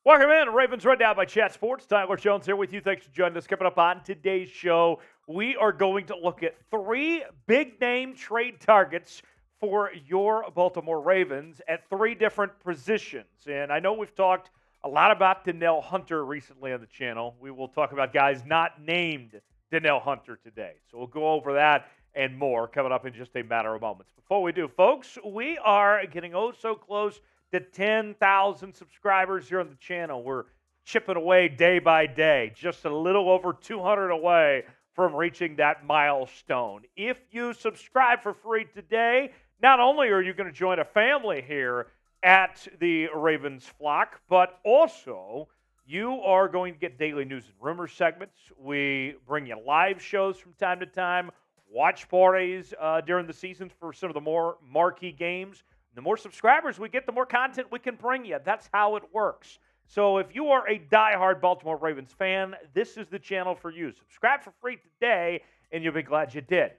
Welcome in, Ravens Rundown by Chat Sports. Tyler Jones here with you. Thanks for joining us. Coming up on today's show, we are going to look at three big-name trade targets for your Baltimore Ravens at three different positions. And I know we've talked a lot about Danielle Hunter recently on the channel. We will talk about guys not named Danielle Hunter today. So we'll go over that and more coming up in just a matter of moments. Before we do, folks, we are getting so close to 10,000 subscribers here on the channel. We're chipping away day by day, just a little over 200 away from reaching that milestone. If you subscribe for free today, not only are you going to join a family here at the Ravens flock, but also you are going to get daily news and rumors segments. We bring you live shows from time to time, watch parties during the season for some of the more marquee games. The more subscribers we get, the more content we can bring you. That's how it works. So if you are a diehard Baltimore Ravens fan, this is the channel for you. Subscribe for free today, and you'll be glad you did.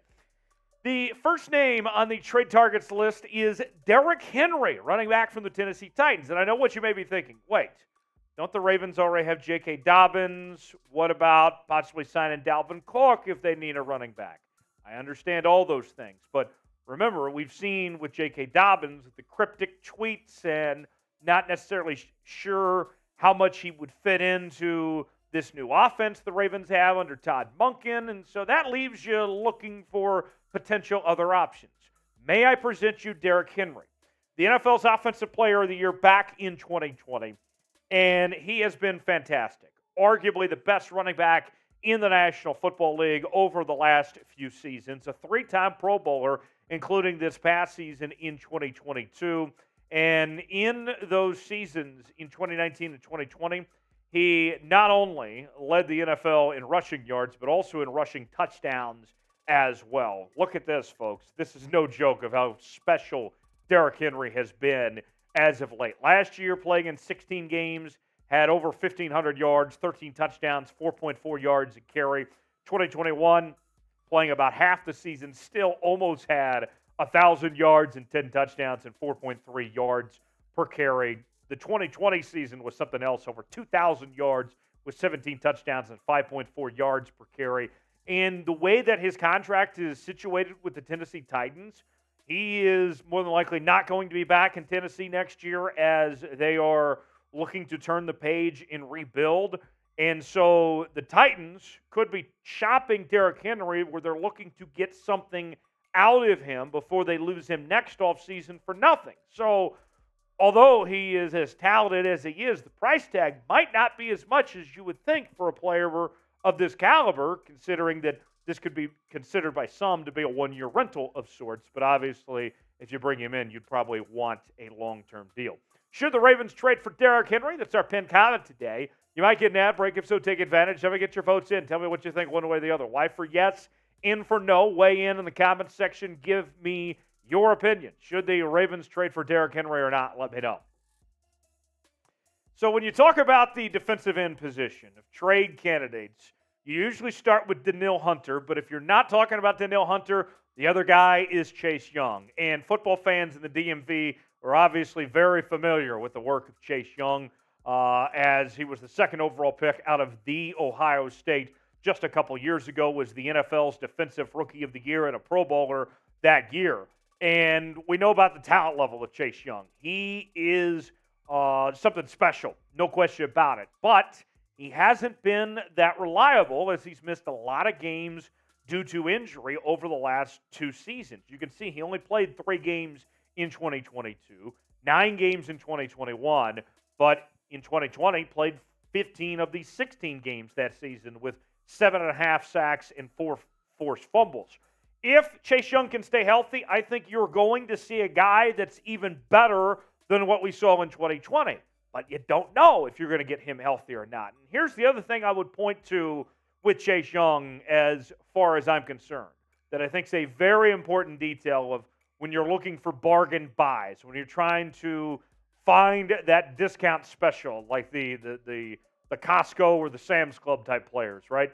The first name on the trade targets list is Derrick Henry, running back from the Tennessee Titans. And I know what you may be thinking. Wait, don't the Ravens already have J.K. Dobbins? What about possibly signing Dalvin Cook if they need a running back? I understand all those things, but remember, we've seen with J.K. Dobbins the cryptic tweets and not necessarily sure how much he would fit into this new offense the Ravens have under Todd Monken, and so that leaves you looking for potential other options. May I present you Derrick Henry, the NFL's Offensive Player of the Year back in 2020, and he has been fantastic. Arguably the best running back in the National Football League over the last few seasons, a three-time Pro Bowler, including this past season in 2022. And in those seasons in 2019 and 2020, he not only led the NFL in rushing yards, but also in rushing touchdowns as well. Look at this, folks. This is no joke of how special Derrick Henry has been as of late. Last year, playing in 16 games, had over 1,500 yards, 13 touchdowns, 4.4 yards a carry. 2021, playing about half the season, still almost had 1,000 yards and 10 touchdowns and 4.3 yards per carry. The 2020 season was something else, over 2,000 yards with 17 touchdowns and 5.4 yards per carry. And the way that his contract is situated with the Tennessee Titans, he is more than likely not going to be back in Tennessee next year as they are looking to turn the page and rebuild. And so the Titans could be shopping Derrick Henry where they're looking to get something out of him before they lose him next offseason for nothing. So although he is as talented as he is, the price tag might not be as much as you would think for a player of this caliber, considering that this could be considered by some to be a one-year rental of sorts. But obviously, if you bring him in, you'd probably want a long-term deal. Should the Ravens trade for Derrick Henry? That's our pinned comment today. You might get an ad break. If so, take advantage. Let me get your votes in. Tell me what you think one way or the other. Why for yes, in for no. Weigh in the comments section. Give me your opinion. Should the Ravens trade for Derrick Henry or not? Let me know. So when you talk about the defensive end position of trade candidates, you usually start with Danielle Hunter. But if you're not talking about Danielle Hunter, the other guy is Chase Young. And football fans in the DMV are obviously very familiar with the work of Chase Young, as he was the second overall pick out of the Ohio State just a couple years ago, was the NFL's Defensive Rookie of the Year and a Pro Bowler that year. And we know about the talent level of Chase Young. He is something special, no question about it. But he hasn't been that reliable as he's missed a lot of games due to injury over the last two seasons. You can see he only played 3 games in 2022, 9 games in 2021, but in 2020 played 15 of these 16 games that season with 7.5 sacks and 4 forced fumbles. If Chase Young can stay healthy, I think you're going to see a guy that's even better than what we saw in 2020. But you don't know if you're going to get him healthy or not. And here's the other thing I would point to with Chase Young as far as I'm concerned, that I think is a very important detail of when you're looking for bargain buys, when you're trying to find that discount special, like the Costco or the Sam's Club type players, right?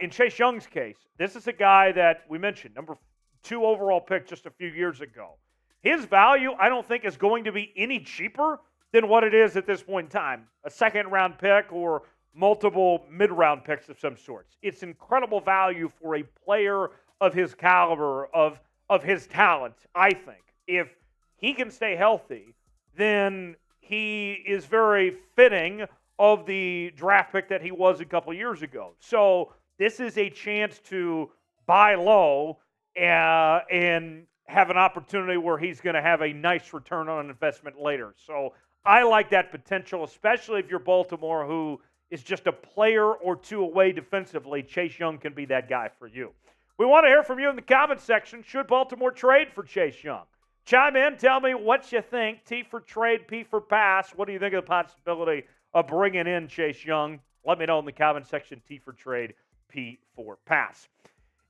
In Chase Young's case, this is a guy that we mentioned, number 2 overall pick just a few years ago. His value, I don't think, is going to be any cheaper than what it is at this point in time. A second-round pick or multiple mid-round picks of some sorts. It's incredible value for a player of his caliber, of his talent, I think. If he can stay healthy, then he is very fitting of the draft pick that he was a couple years ago. So this is a chance to buy low and have an opportunity where he's going to have a nice return on investment later. So I like that potential, especially if you're Baltimore, who is just a player or two away defensively. Chase Young can be that guy for you. We want to hear from you in the comments section. Should Baltimore trade for Chase Young? Chime in. Tell me what you think. T for trade, P for pass. What do you think of the possibility of bringing in Chase Young? Let me know in the comment section. T for trade, P for pass.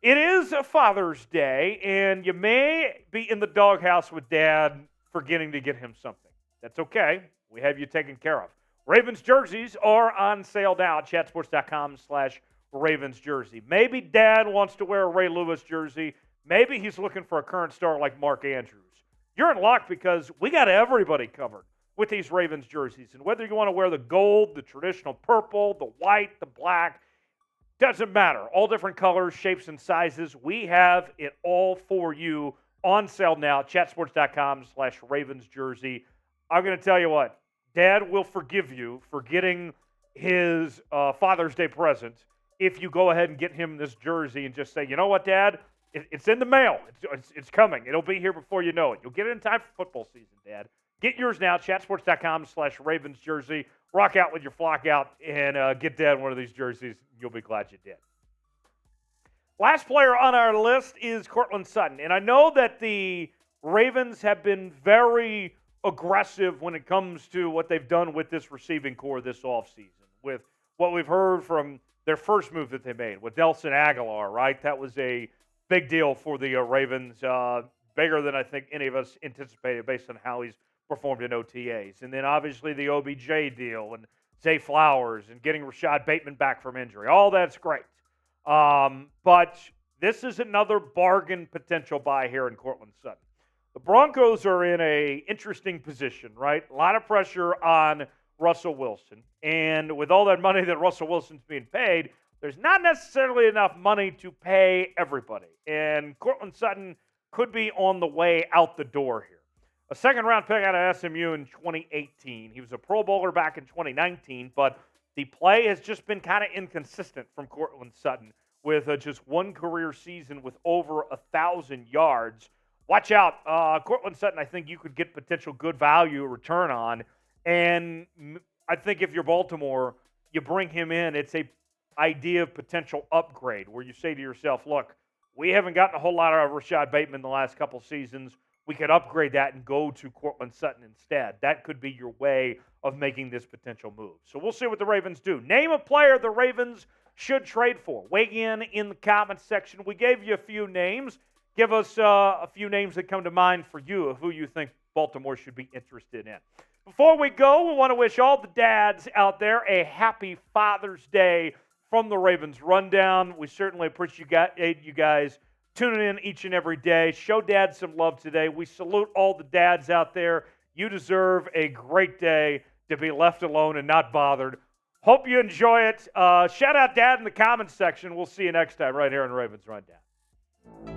It is a Father's Day, and you may be in the doghouse with Dad forgetting to get him something. That's okay. We have you taken care of. Ravens jerseys are on sale now at chatsports.com/Ravens jersey. Maybe Dad wants to wear a Ray Lewis jersey. Maybe he's looking for a current star like Mark Andrews. You're in luck because we got everybody covered with these Ravens jerseys. And whether you want to wear the gold, the traditional purple, the white, the black, doesn't matter. All different colors, shapes, and sizes. We have it all for you on sale now at chatsports.com/Ravens jersey. I'm going to tell you what. Dad will forgive you for getting his Father's Day present if you go ahead and get him this jersey and just say, you know what, Dad? It's in the mail. It's coming. It'll be here before you know it. You'll get it in time for football season, Dad. Get yours now, chatsports.com/Ravens jersey. Rock out with your flock out and get Dad one of these jerseys. You'll be glad you did. Last player on our list is Courtland Sutton. And I know that the Ravens have been very aggressive when it comes to what they've done with this receiving core this offseason, with what we've heard from their first move that they made with Nelson Aguilar, right? That was a big deal for the Ravens, bigger than I think any of us anticipated based on how he's performed in OTAs. And then obviously the OBJ deal and Zay Flowers and getting Rashad Bateman back from injury. All that's great. But this is another bargain potential buy here in Courtland Sutton. The Broncos are in an interesting position, right? A lot of pressure on Russell Wilson. And with all that money that Russell Wilson's being paid, there's not necessarily enough money to pay everybody. And Courtland Sutton could be on the way out the door here. A second-round pick out of SMU in 2018. He was a Pro Bowler back in 2019, but the play has just been kind of inconsistent from Courtland Sutton with just one career season with over 1,000 yards. Watch out. Courtland Sutton, I think you could get potential good value return on. And I think if you're Baltimore, you bring him in, it's a idea of potential upgrade where you say to yourself, look, we haven't gotten a whole lot out of Rashad Bateman the last couple seasons. We could upgrade that and go to Courtland Sutton instead. That could be your way of making this potential move. So we'll see what the Ravens do. Name a player the Ravens should trade for. Weigh in the comments section. We gave you a few names. Give us a few names that come to mind for you of who you think Baltimore should be interested in. Before we go, we want to wish all the dads out there a happy Father's Day from the Ravens Rundown. We certainly appreciate you guys tuning in each and every day. Show Dad some love today. We salute all the dads out there. You deserve a great day to be left alone and not bothered. Hope you enjoy it. Shout out Dad in the comments section. We'll see you next time right here on Ravens Rundown.